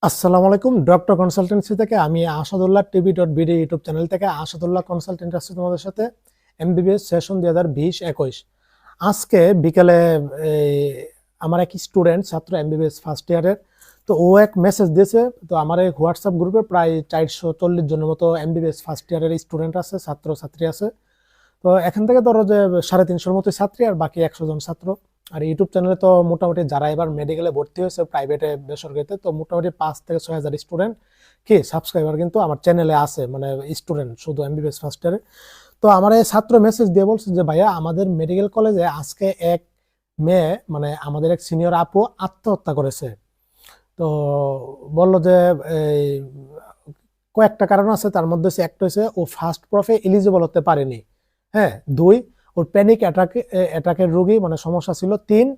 আসসালামু আলাইকুম। Doctor consultancy থেকে আমি আসাদুল্লাহ টিভি.বিডি ইউটিউব চ্যানেল থেকে আসাদুল্লাহ কনসালটেন্ট আছি তোমাদের সাথে। এমবিবিএস সেশন 2020-21 আজকে বিকেলে এই, আমার এক স্টুডেন্ট ছাত্র এমবিবিএস ফার্স্ট ইয়ারের, তো ও এক মেসেজ দিয়েছে। তো আমার এই হোয়াটসঅ্যাপ গ্রুপে প্রায় 440 জনের মতো এমবিবিএস ফার্স্ট ইয়ারের স্টুডেন্ট আছে, ছাত্র ছাত্রী আছে। তো এখান থেকে ধরো যে 350 মতো ছাত্রী আর বাকি 100 জন ছাত্র। আর ইউটিউব চ্যানেলে তো মোটামুটি যারা এবার মেডিকেলে ভর্তি হয়েছে প্রাইভেটে বেসরকারিতে, তো মোটামুটি 5 থেকে 6 হাজার স্টুডেন্ট কি সাবস্ক্রাইবার কিন্তু আমার চ্যানেলে আছে, মানে স্টুডেন্ট শুধু এমবিবিএস ফার্স্ট ইয়ারে। তো আমার এই ছাত্র মেসেজ দিয়ে বলছে যে ভাইয়া আমাদের মেডিকেল কলেজে আজকে এক মেয়ে, মানে আমাদের এক সিনিয়র আপু আত্মহত্যা করেছে। তো বললো যে এই কয়েকটা কারণ আছে, তার মধ্যে একটা হচ্ছে ও ফার্স্ট প্রফে এলিজিবল হতে পারেনি। হ্যাঁ, 2 ওর প্যানিক অ্যাটাকের রোগী, মানে সমস্যা ছিল। 3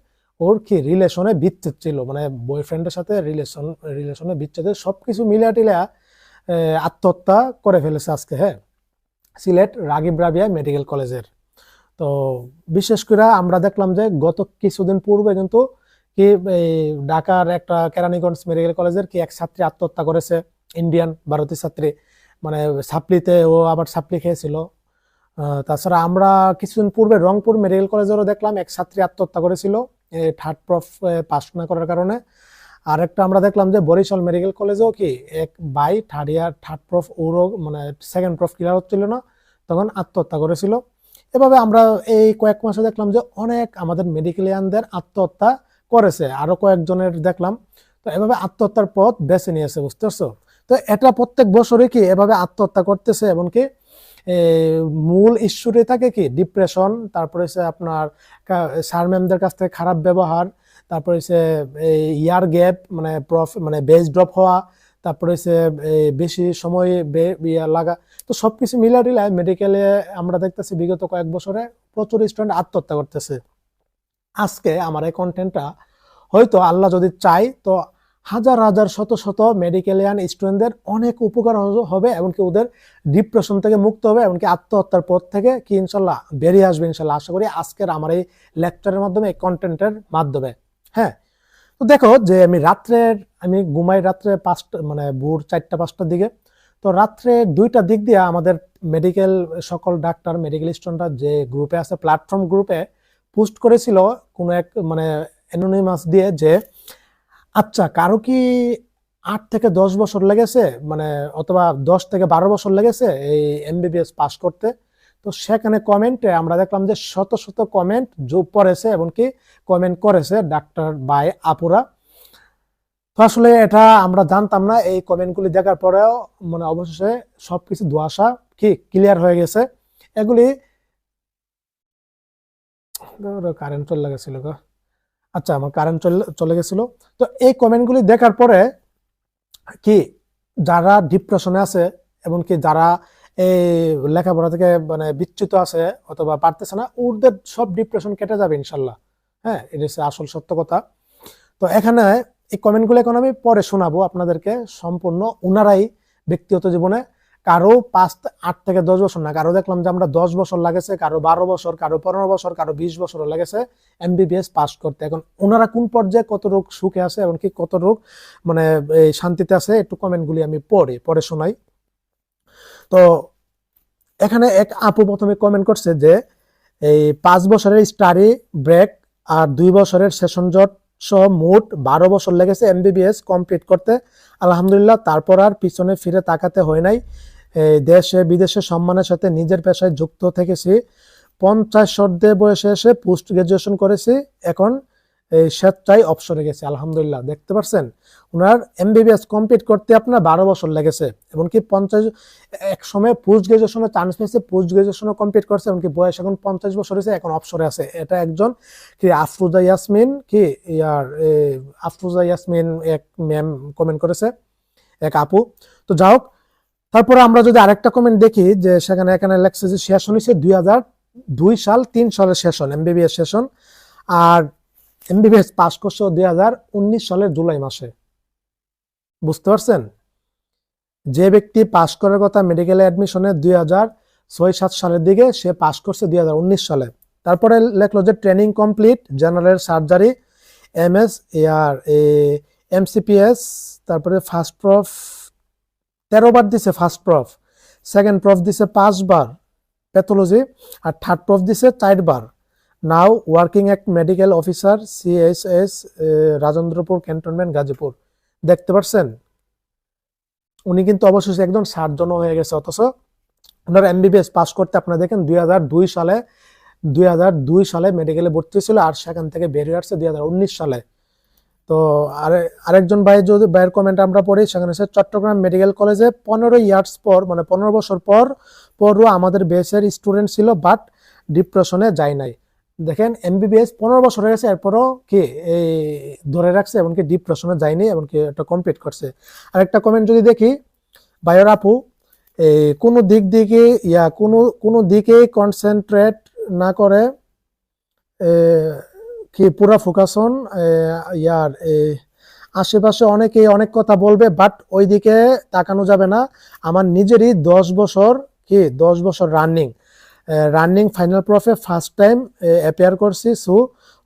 ওর কি রিলেশনে বিচ্ছেদ ছিল, মানে বয়ফ্রেন্ডের সাথে রিলেশনে বিচ্ছেদের সবকিছু মিলিয়া টিলিয়া আত্মহত্যা করে ফেলেছে আজকে। হ্যাঁ, সিলেট রাগিব রাবিয়া মেডিকেল কলেজের। তো বিশেষ করে আমরা দেখলাম যে গত কিছুদিন পূর্বে কিন্তু কি এই ঢাকার একটা কেরানীগঞ্জ মেডিকেল কলেজের কি এক ছাত্রী আত্মহত্যা করেছে, ইন্ডিয়ান ভারতীয় ছাত্রী, মানে সাপ্লিতে ও আবার সাপ্লি খেয়েছিল। তাছাড়া আমরা কিছুদিন পূর্বে রংপুর মেডিকেল কলেজেরও দেখলাম এক ছাত্রী আত্মহত্যা করেছিল থার্ড প্রফ পাস না করার কারণে। আর একটা আমরা দেখলাম যে বরিশাল মেডিকেল কলেজেও কি এক by third year third prof ওরও মানে সেকেন্ড প্রফ ক্লিয়ার হচ্ছিল না, তখন আত্মহত্যা করেছিল। এভাবে আমরা এই কয়েক মাসে দেখলাম যে অনেক আমাদের মেডিকেলিয়ানদের আত্মহত্যা করেছে, আরো কয়েকজনের দেখলাম। তো এভাবে আত্মহত্যার পথ বেছে নিয়েছে, বুঝতে পারছো? তো এটা প্রত্যেক বছরই কি এভাবে আত্মহত্যা করতেছে, এমনকি মূল ইস্যুটি থাকে কি ডিপ্রেশন, তারপরে হচ্ছে আপনার স্যার ম্যামদের কাছ থেকে খারাপ ব্যবহার, তারপরে হচ্ছে ইয়ার গ্যাপ, মানে বেস ড্রপ হওয়া, তারপরে হচ্ছে বেশি সময় লাগা। তো সবকিছু মিলিয়ে টিলায় মেডিকেলে আমরা দেখতেছি বিগত কয়েক বছরে প্রচুর স্টুডেন্ট আত্মহত্যা করতেছে। আজকে আমার এই কন্টেন্টটা হয়তো আল্লাহ যদি চাই তো হাজার হাজার শত শত মেডিকেলিয়ান স্টুডেন্টদের অনেক উপকার হবে, এমনকি ওদের ডিপ্রেশন থেকে মুক্ত হবে, এমনকি আত্মহত্যার পথ থেকে কি ইনশাল্লাহ বেরিয়ে আসবে ইনশাল্লাহ, আশা করি আজকের আমার এই লেকচারের মাধ্যমে, এই কন্টেন্টের মাধ্যমে। হ্যাঁ, তো দেখো যে আমি ঘুমাই রাত্রে 5টা, মানে ভোর 4টা-5টার দিকে। তো রাত্রে 2টার দিক দিয়ে আমাদের মেডিকেল সকল ডাক্তার মেডিকেল স্টুডেন্টরা যে গ্রুপে আছে, প্ল্যাটফর্ম গ্রুপে পোস্ট করেছিল কোনো এক মানে অ্যানোনিমাস দিয়ে যে আচ্ছা কারো কি 8 থেকে 10 বছর লেগেছে, মানে অথবা 10 থেকে 12 বছর লেগেছে এই এমবিবিএস পাস করতে। তো সেখানে কমেন্টে আমরা দেখলাম যে শত শত কমেন্ট যোগ পড়েছে, এমনকি কমেন্ট করেছে ডাক্তার বাই আপুরা। তো আসলে এটা আমরা জানতাম না, এই কমেন্টগুলি দেখার পরেও মানে অবশেষে সবকিছু ধোঁয়াশা কি ক্লিয়ার হয়ে গেছে। এগুলি কারেন্ট চলে গেছিল গো। আচ্ছা, আমার কারেন্ট চলে গেছিল। তো এই কমেন্টগুলি দেখার পরে কি যারা ডিপ্রেশনে আছে, এমনকি যারা এই লেখাপড়া থেকে মানে বিচ্যুত আছে অথবা পারতেছে না, ওদের সব ডিপ্রেশন কেটে যাবে ইনশাল্লাহ। হ্যাঁ, এটা হচ্ছে আসল সত্য কথা। তো এখানে এই কমেন্টগুলো এখন আমি পরে শোনাবো আপনাদেরকে সম্পূর্ণ। উনারাই ব্যক্তিগত জীবনে কারো 8 থেকে 10 বছর না, কারো দেখলাম যে আমরা 10 বছর লাগেছে, কারো 12 বছর, কারো 15 বছর, কারো 20 বছরও লেগেছে এমবিবিএস পাস করতে। এখন ওনারা কোন পর্যায়ে কত রোগ সুখে আছে, এমনকি কত রোগ মানে শান্তিতে আছে, একটু কমেন্টগুলি আমি পরে শোনাই। তো এখানে এক আপু প্রথমে কমেন্ট করছে যে এই 5 বছরের স্টাডি ব্রেক আর 2 বছরের সেশন জট সহ মোট 12 বছর লেগেছে এমবিবিএস কমপ্লিট করতে। আলহামদুলিল্লাহ, তারপর আর পিছনে ফিরে তাকাতে হয় নাই। দেশে বিদেশে সম্মানের সাথে নিজের পেশায় যুক্ত থেকেছি। 50 বয়সে এসে পোস্ট গ্রাজুয়েশন করেছি, এখন এই স্বেচ্ছায় অবসরে গেছে। আলহামদুলিল্লাহ, দেখতে পাচ্ছেন ওনার এমবিবিএস কমপ্লিট করতে আপনার 12 বছর লেগেছে, এমনকি 50 এক সময় পোস্ট গ্রাজুয়েশনে চান্স পেয়েছে, পোস্ট গ্রাজুয়েশনও কমপ্লিট করছে, এমনকি বয়স এখন 50 বছর হয়েছে, এখন অবসরে আছে। এটা একজন কি আফরোজা ইয়াসমিন কি আফরোজা ইয়াসমিন এক ম্যাম কমেন্ট করেছে, এক আপু। তো যাই হোক, তারপরে আমরা যদি আরেকটা কমেন্ট দেখি যে সেখানে এখানে লেখছে যে সেশন হয়েছে 2002 সাল 3 সালের সেশন, এমবিবিএস সেশন। আর এমবিবিএস পাস করছে 2019 সালের জুলাই মাসে। বুঝতে পারছেন, যে ব্যক্তি পাস করার কথা মেডিকেলে অ্যাডমিশনে 2006-07 সালের দিকে, সে পাস করছে 2019 সালে। তারপরে লেখলো যে training complete general surgery, MS AR MCPS, তারপরে ফার্স্ট প্রফ 13 বার দিছে ফার্স্ট প্রফ, সেকেন্ড প্রফ দিছে 5 বার প্যাথোলজি, আর থার্ড প্রফ দিছে 4 বার। Now working at medical officer CHS Rajendrapur cantonment Gazipur. দেখতে পাচ্ছেন উনি কিন্তু অবশেষে একজন সার্জন হয়ে গেছে, অথচ ওনার MBBS পাস করতে আপনারা দেখেন 2002 সালে মেডিকেলে ভর্তি ছিল, আর সেখান থেকে বেরিয়ে আসছে 2019 সালে। তো আরেকজন ভাই যদি ভাইয়ের কমেন্ট আমরা পড়ি, সেখানে হচ্ছে চট্টগ্রাম মেডিকেল কলেজে 15 ইয়ার্স পর, মানে 15 বছর পরও আমাদের বেসের স্টুডেন্ট ছিল, বাট ডিপ্রেশনে যায় নাই। দেখেন MBBS 15 বছর হয়ে গেছে, এরপরও কি এই ধরে রাখছে, এমনকি ডিপ্রেশনে যায়নি, এমনকি এটা কমপ্লিট করছে। আরেকটা কমেন্ট যদি দেখি, ভাইয়ের আপু কোনো দিকে কনসেন্ট্রেট না করে কি পুরা ফোকাস অন ইয়ার আশেপাশে অনেকেই অনেক কথা বলবে, বাট ওই দিকে তাকানো যাবে না। আমার নিজেরই 10 বছর রানিং ফাইনাল প্রফে ফার্স্ট টাইম অ্যাপিয়ার করছি, সো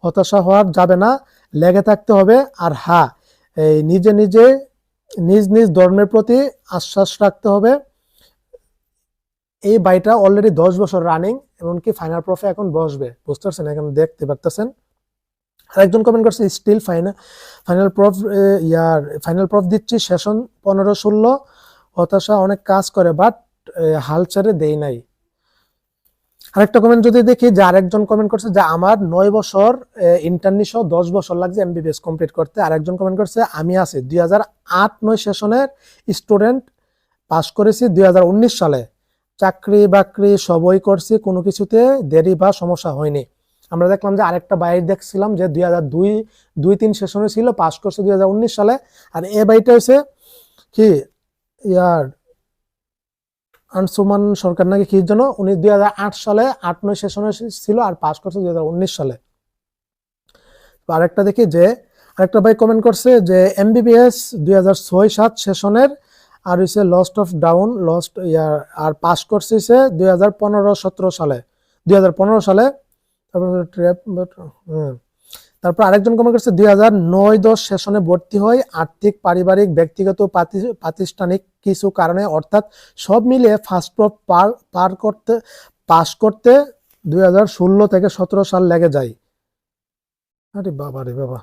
হতাশা হওয়ার যাবে না, লেগে থাকতে হবে। আর হ্যাঁ, নিজ ধর্মের প্রতি আশ্বাস রাখতে হবে। এই বাইটা অলরেডি 10 বছর রানিং, এমনকি ফাইনাল প্রফে এখন বসবে, বুঝতে পারছেন, এখন দেখতে পারতেছেন। আরেকজন কমেন্ট করছে স্টিল ফাইনাল প্রফ দিচ্ছি, সেশন 15-16, হতাশা অনেক কাজ করে, বাট হাল ছেড়ে দেই নাই। আরেকটা কমেন্ট যদি দেখি, যে আরেকজন কমেন্ট করছে যে আমার 9 বছর ইন্টার্নি সহ 10 বছর লাগছে MBBS কমপ্লিট করতে। আরেকজন কমেন্ট করছে আমি আছি 2008-9 সেশনের স্টুডেন্ট, পাস করেছি 2019 সালে, চাকরি বাকরি সবই করছি, কোনো কিছুতে দেরি বা সমস্যা হয়নি। আমরা দেখলাম যে আরেকটা বাইর দেখছিলাম যে 2002-3 সেশনে ছিল, পাস করছে 2019 সালে। আর এ বাইটা হচ্ছে কি ইয়ার আনসুমান সরকার নাকি কি জন্য, উনি 2008 সালে 8-9 সেশনে ছিল, আর পাস করছে 2019 সালে। আরেকটা দেখি, যে আরেকটা ভাই কমেন্ট করছে যে MBBS 2006-7 সেশনের, আর হচ্ছে লস্ট ইয়ার, আর পাস করছে 2015-17 সালে, 2015 সালে। তারপর আরেকজন কমেন্ট করছে 2009-10 সেশনে ভর্তি হয়, আর্থিক, পারিবারিক, ব্যক্তিগত, প্রাতিষ্ঠানিক কিছু কারণে, অর্থাৎ সব মিলিয়ে ফার্স্ট প্রফ পাস করতে 2016 থেকে 17 সাল লেগে যায়। আরে বাবা রে বাবা।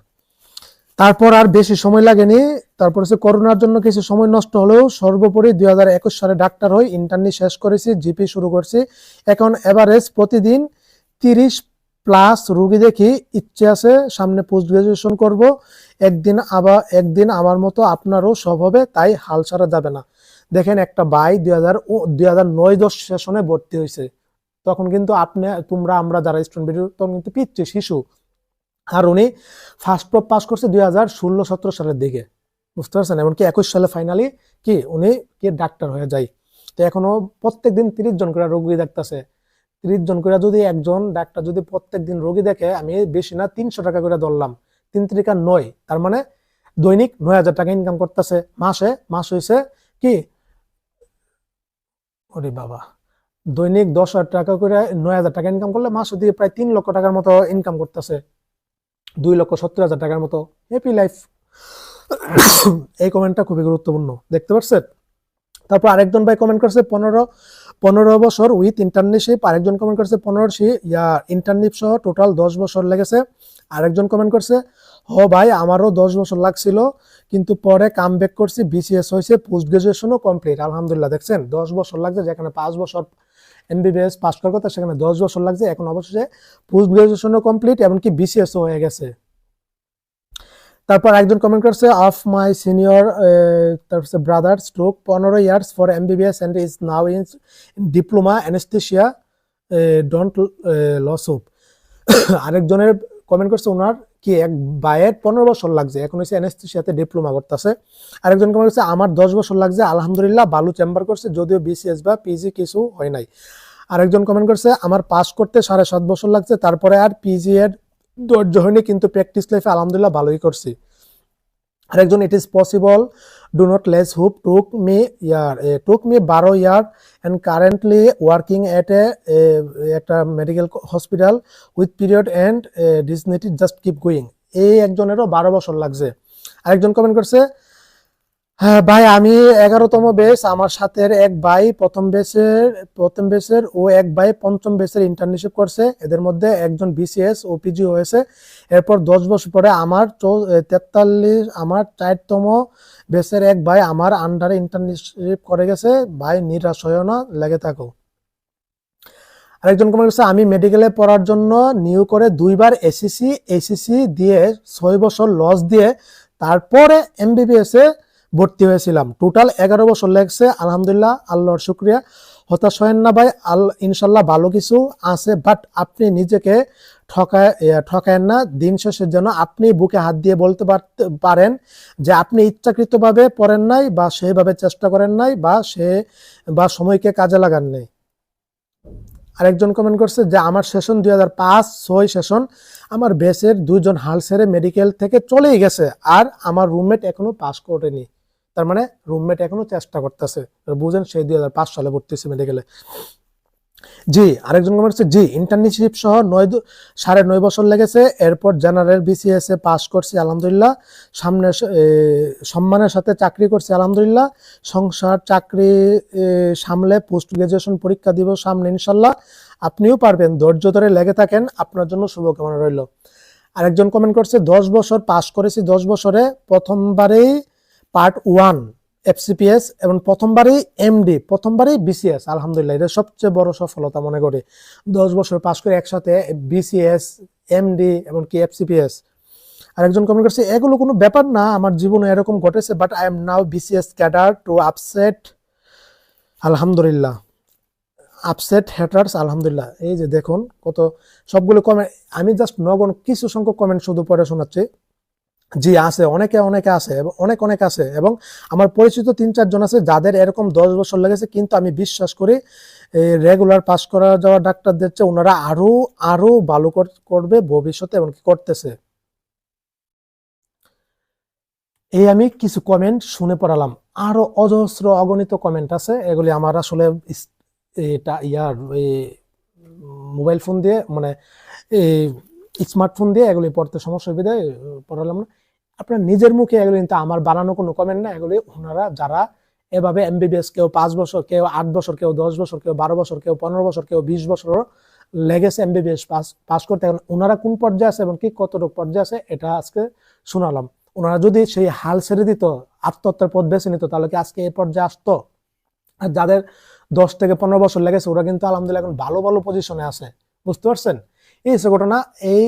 তারপর আর বেশি সময় লাগেনি, তারপর হচ্ছে করোনার জন্য কিছু সময় নষ্ট হলেও সর্বোপরি 2021 সালে ডাক্তার হই, ইন্টার্নি শেষ করেছি, জিপি শুরু করছি, এখন এভারেজ প্রতিদিন 30+ রোগী দেখি, ইচ্ছে আছে সামনে পোস্ট গ্রাজুয়েশন করব, একদিন আমার মতো আপনারও সব হবে, তাই হাল ছাড়া যাবে না। দেখেন একটা ভাই 2009-10 সেশনে ভর্তি হয়েছে, তখন কিন্তু আমরা যারা স্টুডেন্ট ভিডিও, তখন কিন্তু পিচ্ছি শিশু, আর উনি ফার্স্ট প্রফ পাস করছে 2016-17 সালের দিকে, বুঝতে পারছেন, এমনকি 21 সালে ফাইনালি কি উনি কি ডাক্তার হয়ে যায়। তো এখনো প্রত্যেকদিন 30 জন করে রোগী দেখতেছে, 30 জন করে যদি একজন ডাক্তার যদি প্রত্যেকদিন রোগী দেখে, আমি বেশি না 300 টাকা করে ধরলাম, 3×9, তার মানে দৈনিক 9,000 টাকা ইনকাম করতেছে। মাস হয়েছে কি, ওরে বাবা, দৈনিক 10,000 টাকা করে 9,000 টাকা ইনকাম করলে মাস দিয়ে প্রায় 3 লক্ষ টাকার মতো ইনকাম করতেছে, 2,70,000 টাকার মতো, হ্যাপি লাইফ। এই কমেন্টটা খুবই গুরুত্বপূর্ণ, দেখতে পাচ্ছেন। তারপর আরেকজন ভাই কমেন্ট করছে 15 বছর উইথ ইন্টার্নশিপ, আরেকজন কমেন্ট করছে 15 ইন্টার্নশিপ সহ টোটাল 10 বছর লেগেছে। আরেকজন কমেন্ট করছে ভাই আমারও 10 বছর লাগছিল, কিন্তু পরে কাম ব্যাক করছি, BCS হয়েছে, পোস্ট গ্রাজুয়েশনও কমপ্লিট, আলহামদুলিল্লাহ। দেখছেন 10 বছর লাগছে, যেখানে 5 বছর MBBS পাস করার কথা, সেখানে 10 বছর লাগছে, এখন অবশ্যই পোস্ট গ্রাজুয়েশনও কমপ্লিট, এমনকি BCS হয়ে গেছে। তারপর একজন কমেন্ট করছে অফ মাই সিনিয়র তারপর brother stroke 15 years for MBBS and is now in diploma anaesthesia, don't lose hope. আরেকজনের কমেন্ট করছে ওনার কি এক ভাইয়ের 15 বছর লাগছে, এখন হচ্ছে অ্যানেস্থেসিয়াতে ডিপ্লোমা করতেছে। আরেকজন কমেন্ট করছে আমার 10 বছর লাগছে, আলহামদুলিল্লাহ, ভালো চেম্বার করছে, যদিও BCS বা PG কিছু হয় নাই। আরেকজন কমেন্ট করছে আমার পাস করতে 7.5 বছর লাগছে, তারপরে আর PG এর ধৈর্য হয়নি, কিন্তু প্র্যাকটিস লাইফে আলহামদুলিল্লাহ ভালোই করছি। আরেকজন it is possible, do not less hope, took me 12 year and currently working at একটা medical hospital with period and dignity, just keep going. এই একজনেরও 12 বছর লাগছে। আরেকজন কমেন্ট করছে, হ্যাঁ ভাই আমি 11তম ব্যাচ, আমার সাথে এক ভাই প্রথম ব্যাচের ও এক ভাই পঞ্চম ব্যাচের ইন্টার্নশিপ করছে, এদের মধ্যে একজন বিসিএস ও পিজি হয়েছে। এরপর 10 বছর পরে আমার 4তম ব্যাচের এক ভাই আমার আন্ডারে ইন্টার্নশিপ করে গেছে। ভাই নিরাশ হয়েও না, লেগে থাকো। আরেকজন কমেন্ট করছে, আমি মেডিকেলে পড়ার জন্য নিউ করে 2বার এসিসি দিয়ে 6 বছর লস দিয়ে তারপরে এমবিবিএস এ ভর্তি হয়েছিলাম। টোটাল 11 বছর লেগেছে। আলহামদুলিল্লাহ, আল্লাহর শুকরিয়া। হতাশ হয়েন না ভাই, ইনশাল্লাহ ভালো কিছু আছে, বাট আপনি নিজেকে ঠকায়েন না। দিন শেষের জন্য আপনি বুকে হাত দিয়ে বলতে পারেন যে আপনি ইচ্ছাকৃতভাবে পড়েন নাই, বা সেভাবে চেষ্টা করেন নাই, বা সময়কে কাজে লাগান নাই। আরেকজন কমেন্ট করছে যে আমার সেশন 2005-06 সেশন, আমার বেসের 2জন হাল ছেড়ে মেডিকেল থেকে চলেই গেছে, আর আমার রুমমেট এখনো পাস করেনি। তার মানে রুমমেট এখনো চেষ্টা করতেছে, বুঝেন, সেই 2005 সালে ভর্তি হয়েছে মেডিকেলে। জি, আরেকজন কমেন্ট করছে, জি ইন্টার্নশিপ সহ 9.5 বছর লেগেছে। এরপর জেনারেল বিসিএস এ পাস করছি আলহামদুলিল্লাহ, সামনে সম্মানের সাথে চাকরি করছি আলহামদুলিল্লাহ। সংসার চাকরি সামলে পোস্ট গ্রাজুয়েশন পরীক্ষা দিব সামনে ইনশাল্লাহ। আপনিও পারবেন, ধৈর্য ধরে লেগে থাকেন, আপনার জন্য শুভকামনা রইল। আরেকজন কমেন্ট করছে, 10 বছর পাস করেছি, 10 বছরে প্রথমবারেই পার্ট 1 এফসিপিএস এবং প্রথমবারই এমডি, প্রথমবারই বিসিএস। আলহামদুলিল্লাহ, এটা সবচেয়ে বড় সফলতা মনে করি। 10 বছর পাস করে একসাথে বিসিএস, এমডি এবং কি এফসিপিএস। আরেকজন কমেন্ট করছে, এগুলো কোনো ব্যাপার না, আমার জীবনে এরকম ঘটেছে, but I am now BCS cadre to upset. আলহামদুলিল্লাহ, আপসেট হ্যাটার্স। আলহামদুলিল্লাহ, এই যে দেখুন কত সবগুলো কমেন্ট, আমি জাস্ট নগণ কিছু সংখ্যক কমেন্ট শুধু পড়ে শোনাচ্ছি। জি আছে, অনেকে আছে, এবং অনেক আছে, এবং আমার পরিচিত 3-4 জন আছে যাদের এরকম 10 বছর লেগেছে। কিন্তু আমি বিশ্বাস করি রেগুলার পাস করা যাওয়া ডাক্তারদের চেয়ে ওনারা আরো ভালো করবে ভবিষ্যতে, এবং কি করতেছে। এই আমি কিছু কমেন্ট শুনে পড়ালাম, আরো অজস্র অগণিত কমেন্ট আছে, এগুলি আমার আসলে এটা মোবাইল ফোন দিয়ে, মানে স্মার্টফোন দিয়ে এগুলি পড়তে সমস্যা বিধায় পড়ালাম না। আপনার নিজের মুখে এগুলি, কিন্তু আমার বানানো কোনো কমেন্ট না, এগুলি ওনারা যারা এভাবে এমবিবিএস, কেউ 5 বছর, কেউ 8 বছর, কেউ 10 বছর, কেউ 12 বছর, কেউ 15 বছর, কেউ 20 বছর লেগেছে এমবিবিএস পাস করতে। এখন ওনারা কোন পর্যায়ে আছে এবং কি কতটুকু পর্যায়ে আছে এটা আজকে শোনালাম। ওনারা যদি সেই হাল ছেড়ে দিত, আত্মহত্যার পথ বেছে নিত, তাহলে কি আজকে এই পর্যায়ে আসতো? আর যাদের 10 থেকে 15 বছর লেগেছে ওরা কিন্তু আলহামদুলিল্লাহ এখন ভালো পজিশনে আছে। বুঝতে পারছেন? এই ঘটনা। এই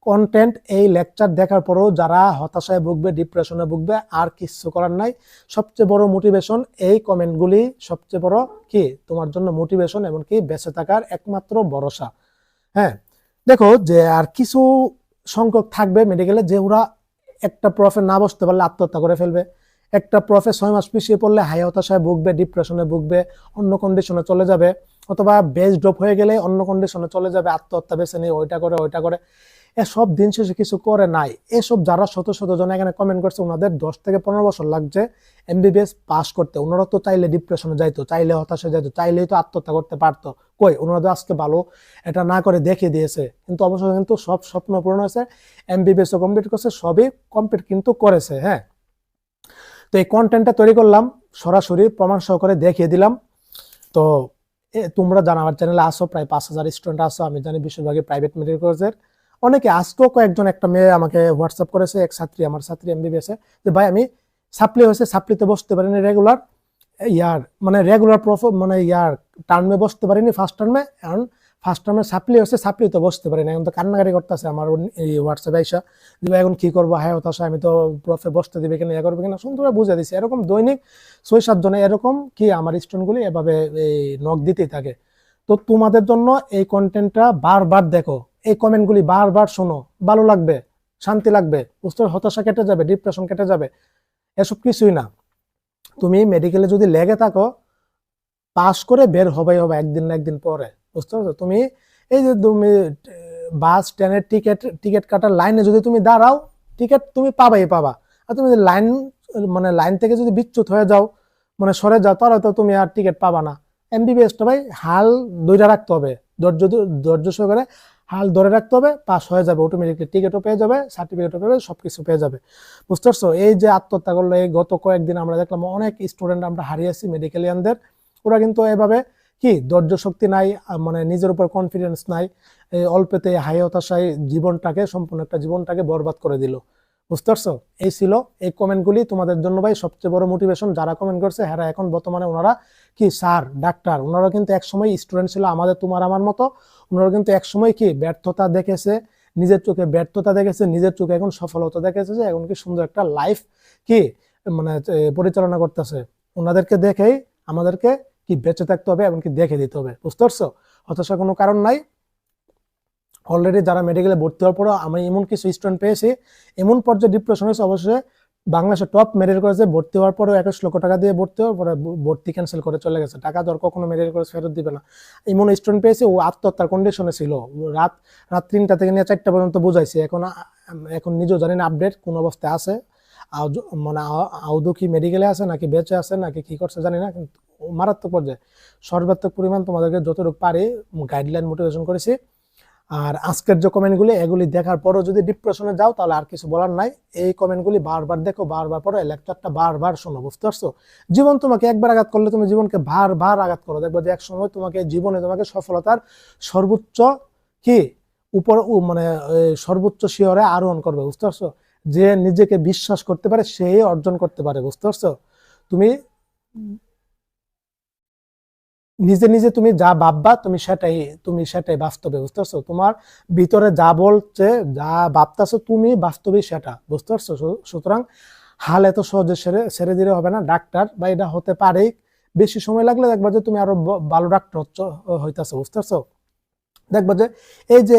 কন্টেন্ট, এই লেকচার দেখার পরেও যারা হতাশায় ভুগবে, ডিপ্রেশনে ভুগবে, আর কিছু করার নাই। সবচেয়ে বড় মোটিভেশন এই কমেন্টগুলি, সবচেয়ে বড় কি তোমার জন্য মোটিভেশন, এবং কি বেঁচে থাকার একমাত্র ভরসা। হ্যাঁ, দেখো যে আর কিছু সংখ্যক থাকবে মেডিকেলে যে ওরা একটা প্রফে না বসতে পারলে আত্মহত্যা করে ফেলবে, একটা প্রফে 6 মাস পিছিয়ে পড়লে হাই হতাশায় ভুগবে, ডিপ্রেশনে ভুগবে, অন্য কন্ডিশনে চলে যাবে, অথবা বেস ড্রপ হয়ে গেলে অন্য কন্ডিশনে চলে যাবে, আত্মহত্যা বেছে নিয়ে ওইটা করে। এসব দিন শেষে কিছু করে নাই। এসব যারা শত জন এখানে কমেন্ট করছে, ওনাদের 10 থেকে 15 বছর লাগছে এমবিবিএস পাস করতে। ওনারা তো চাইলে ডিপ্রেশনে যাইতো, চাইলে হতাশা যাইতো, চাইলেই তো আত্মহত্যা করতে পারতো। কই, ওনারা তো আজকে ভালো এটা না করে দেখিয়ে দিয়েছে। কিন্তু অবশ্যই কিন্তু সব স্বপ্ন পূরণ হয়েছে, এমবিবিএস ও কমপ্লিট করছে, সবই কমপ্লিট কিন্তু করেছে। হ্যাঁ, তো এই কন্টেন্টটা তৈরি করলাম, সরাসরি প্রমাণ সহকারে দেখিয়ে দিলাম। তো তোমরা জানো আমার চ্যানেলে আসো, প্রায় 5000 স্টুডেন্ট আসো, আমি জানি বেশিরভাগই প্রাইভেট মেডিকেল কলেজের। অনেকে আজকেও কয়েকজন, একটা মেয়ে আমাকে হোয়াটসঅ্যাপ করেছে, এক ছাত্রী, আমার ছাত্রী এমবিবিএস এ, যে ভাই আমি সাপ্লি হয়েছে, সাপ্লিতে বসতে পারিনি রেগুলার, মানে রেগুলার মানে টার্মে বসতে পারিনি ফার্স্ট টার্মে, এখন ফার্স্ট টার্মে সাপ্লি হয়েছে, সাপ্লিতে বসতে পারিনি, এখন তো কান্নাকারি করতেছে আমার এই হোয়াটসঅ্যাপে আইসা, যে ভাই এখন কি করবো, হ্যাঁ হতাশা, আমি তো প্রফে বসতে দিবে কিনা, করবে কিনা, সুন্দর বুঝে দিছি। এরকম দৈনিক 6-7 জনে এরকম কি আমার স্টুডেন্টগুলি এভাবে এই নক দিতেই থাকে। তো তোমাদের জন্য এই কন্টেন্টটা বারবার দেখো, এই কমেন্টগুলি বারবার শোনো, ভালো লাগবে, শান্তি লাগবে, বুঝতে, হতাশা কেটে যাবে, ডিপ্রেশন কেটে যাবে। এসব কিছুই না। তুমি মেডিকেলে যদি লেগে থাকো, পাস করে বের হবে একদিন না একদিন পরে। বুঝতে পারছো? তুমি এই যে তুমি বাস ট্রেনের টিকিট কাটার লাইনে যদি তুমি দাঁড়াও, টিকিট তুমি পাবা। আর তুমি লাইন থেকে যদি বিচ্যুত হয়ে যাও, মানে সরে যাও, তাহলে তো তুমি আর টিকিট পাবা না। এমবিবিএসটা ভাই হাল দুইটা রাখতে হবে, ধৈর্য সহকারে হাল ধরে রাখতে হবে, পাস হয়ে যাবে অটোমেটিকলি, টিকিটও পেয়ে যাবে, সার্টিফিকেটও পেয়ে যাবে, সবকিছু পেয়ে যাবে। বুঝতে পারছো? এই যে আত্মহত্যা করলো, এই গত কয়েকদিন আমরা দেখলাম অনেক স্টুডেন্ট আমরা হারিয়েছি মেডিকেলিয়ানদের। ওরা কিন্তু এভাবে কি ধৈর্য শক্তি নাই, মানে নিজের উপর কনফিডেন্স নাই, এই অল্পতে হাই হতাশায় জীবনটাকে, সম্পূর্ণ একটা জীবনটাকে বরবাদ করে দিল। বুঝতে পারছো? এই ছিল এই কমেন্টগুলি তোমাদের জন্য ভাই সবচেয়ে বড় মোটিভেশন। যারা কমেন্ট করছে হ্যাঁ এখন বর্তমানে ওনারা কি স্যার, ডাক্তার, ওনারা কিন্তু একসময় স্টুডেন্ট ছিল আমাদের তোমার আমার মতো। ওনারা কিন্তু একসময় কি ব্যর্থতা দেখেছে, নিজের চোখে ব্যর্থতা দেখেছে, নিজের চোখে এখন সফলতা দেখেছে, যে এখন কি সুন্দর একটা লাইফ কি মানে পরিচালনা করতেছে। ওনাদেরকে দেখেই আমাদেরকে কি বেঁচে থাকতে হবে, এমনকি দেখে দিতে হবে। বুঝতে পারছো? হতাশার কোনো কারণ নাই। অলরেডি যারা মেডিকেলে ভর্তি হওয়ার পরও আমি এমন কিছু স্টুডেন্ট পেয়েছি, এমন পর্যায়ে ডিপ্রেশন হয়েছে, অবশ্যই বাংলাদেশের টপ মেডিকেল কলেজে ভর্তি হওয়ার পরেও 21 লক্ষ টাকা দিয়ে ভর্তি হওয়ার পরে ভর্তি ক্যান্সেল করে চলে গেছে। টাকা দর কখনো মেডিকেল কলেজ ফেরত দিবে না। এমন স্টুডেন্ট পেয়েছি ও আত্মহত্যার কন্ডিশনে ছিল, রাত 3টা থেকে নিয়ে 4টা পর্যন্ত বুঝাইছে। এখন নিজেও জানি না আপডেট কোন অবস্থায় আছে, মানে আদৌ কি মেডিকেলে আছে নাকি বেঁচে আছে নাকি কি করছে জানি না, কিন্তু মারাত্মক পর্যায়ে। সর্বাত্মক পরিমাণ তোমাদেরকে যতটুকু পারি গাইডলাইন মোটিভেশন করেছি। আর আজকের যে কমেন্টগুলি, এগুলি দেখার পরও যদি ডিপ্রেশনে যাও তাহলে আর কিছু বলার নাই। এই কমেন্টগুলি বারবার দেখো, বারবার পড়ো, লেকচারটা বারবার শোনো। বুঝতে পারছো? জীবন তোমাকে একবার আঘাত করলে তুমি জীবনকে বারবার আঘাত করো, দেখবো যে এক সময় তোমাকে জীবনে তোমাকে সফলতার সর্বোচ্চ কি উপর মানে সর্বোচ্চ শিখরে আরোহণ করবে। বুঝতে পারছো? যে নিজেকে বিশ্বাস করতে পারে সেই অর্জন করতে পারে। বুঝতে পারছো? তুমি নিজে নিজে তুমি যা ভাববা তুমি সেটাই বাস্তবে। বুঝতে পারছো? তোমার ভিতরে যা বলছে, যা ভাবতেছো তুমি বাস্তবে সেটা। বুঝতে পারছো? সুতরাং হাল এত সহজে ছেড়ে দিলে হবে না। ডাক্তার বা এটা হতে পারে, বেশি সময় লাগলে দেখবা যে তুমি আরো ভালো ডাক্তার হইতেছো। বুঝতে পারছো? দেখবো যে এই যে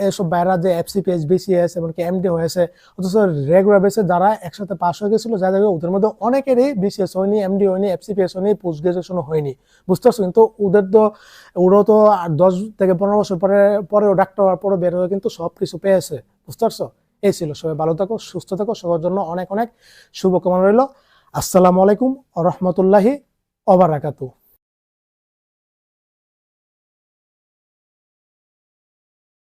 এইসব বাইরা যে এফসিপিএস, বিসিএস এমনকি এমডি হয়েছে, অথচ রেগুলার বেসে যারা একসাথে পাশ হয়ে গেছিল, যাদের ওদের মধ্যে অনেকেরই বিসিএস হয়নি, এমডি হয়নি, এফসিপিএস হয়নি, পোস্ট গ্রাজুয়েশন হয়নি। বুঝতে পারছো? কিন্তু ওরাও তো 10 থেকে 15 বছর পরেও ডাক্তার হওয়ার পরে বের হয়ে কিন্তু সবকিছু পেয়েছে। বুঝতে পারছো? এই ছিল। সবাই ভালো থাকো, সুস্থ থাকো, সবার জন্য অনেক অনেক শুভকামনা রইল। আসসালামু আলাইকুম ওয়া রাহমাতুল্লাহি ওয়া বারাকাতুহু।